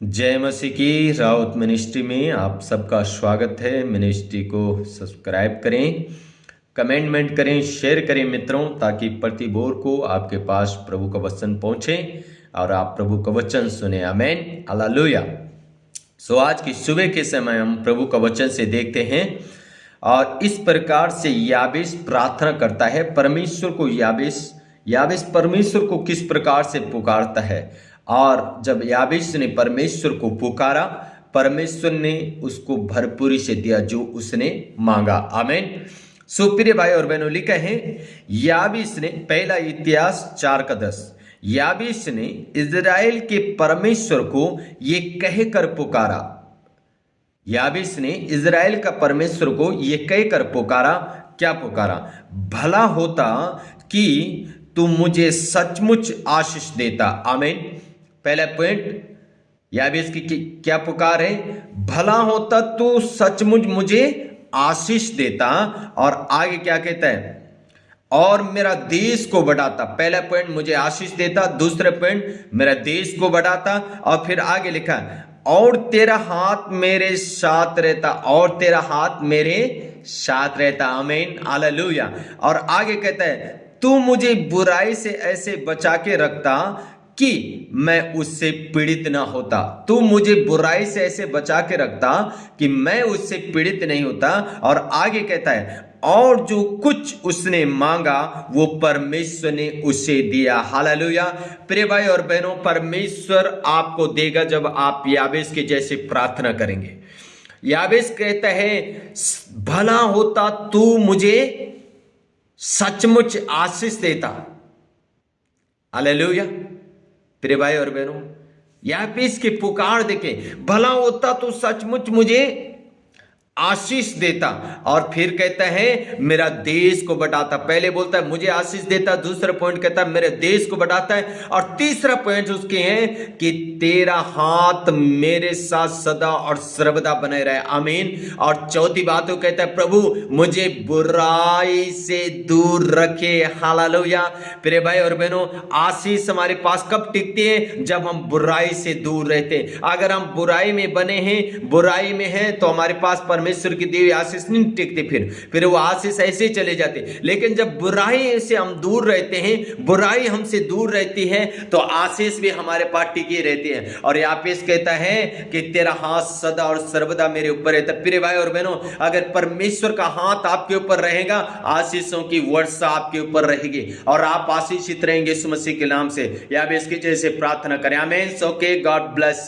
जय मसीह की राउत मिनिस्ट्री में आप सबका स्वागत है। मिनिस्ट्री को सब्सक्राइब करें, कमेंटमेंट करें, शेयर करें मित्रों, ताकि प्रति बोर को आपके पास प्रभु का वचन पहुंचे और आप प्रभु का वचन सुने। आमीन, हालेलुया। सो आज की सुबह के समय हम प्रभु का वचन से देखते हैं और इस प्रकार से याबेश प्रार्थना करता है। परमेश्वर को याबेश परमेश्वर को किस प्रकार से पुकारता है, और जब याबेश ने परमेश्वर को पुकारा, परमेश्वर ने उसको भरपूरी से दिया जो उसने मांगा। आमीन। सो प्रिय भाई और बहनों, लिखा है याबेश ने, पहला इतिहास 4:10, याबेश ने इजराइल के परमेश्वर को ये कहकर पुकारा। याबेश ने इजराइल का परमेश्वर को ये कहकर पुकारा, क्या पुकारा? भला होता कि तू मुझे सचमुच आशीष देता। आमीन। पहला पॉइंट, याबेश की क्या पुकार है? भला होता तू सचमुच मुझे आशीष देता। और आगे क्या कहता है? और मेरा देश को बढ़ाता। पहला पॉइंट, मुझे आशीष देता। दूसरा पॉइंट, मेरा देश को बढ़ाता। और फिर आगे लिखा, और तेरा हाथ मेरे साथ रहता, और तेरा हाथ मेरे साथ रहता। आमीन, हालेलुया। और आगे कहता है, तू मुझे बुराई से ऐसे बचा के रखता कि मैं उससे पीड़ित ना होता। तू मुझे बुराई से ऐसे बचा के रखता कि मैं उससे पीड़ित नहीं होता। और आगे कहता है, और जो कुछ उसने मांगा वो परमेश्वर ने उसे दिया। हालेलुया। प्रिय भाई और बहनों, परमेश्वर आपको देगा जब आप याबेश के जैसे प्रार्थना करेंगे। याबेश कहता है, भला होता तू मुझे सचमुच आशीष देता। हालेलुया। प्रिय भाई और बहनों, याबेश की पुकार देखे, भला होता तो सचमुच मुझे आशीष देता। और फिर कहता है, मेरा देश को बढ़ाता। पहले बोलता है मुझे आशीष देता, दूसरा पॉइंट कहता है मेरे देश को बढ़ाता है, और तीसरा पॉइंट उसके है कि तेरा हाथ मेरे साथ सदा और सर्वदा बने रहे। आमीन। और चौथी बात वो कहता है, प्रभु मुझे बुराई से दूर रखे। हालेलुया। प्रिय भाई और बहनों, आशीष हमारे पास कब टिकती है? जब हम बुराई से दूर रहते हैं। अगर हम बुराई में बने हैं, बुराई में हैं, तो हमारे पास परमेश्वर की दी हुई आशीष नहीं टिकती। फिर वो आशीष ऐसे चले जाते। लेकिन जब बुराई से हम दूर रहते हैं, बुराई हमसे दूर रहती है, तो आशीष भी हमारे पास टिकी रहती है। और याबेश कहता है कि तेरा हाथ सदा और सर्वदा मेरे ऊपर रहता। प्रिय भाई और बहनों, अगर परमेश्वर का हाथ आपके ऊपर रहेगा, आशीषों की वर्षा आपके ऊपर रहेगी और आप आशीषित रहेंगे यीशु मसीह के नाम से। याबेश के जैसे प्रार्थना करें। आमीन। सो के गॉड ब्लेस।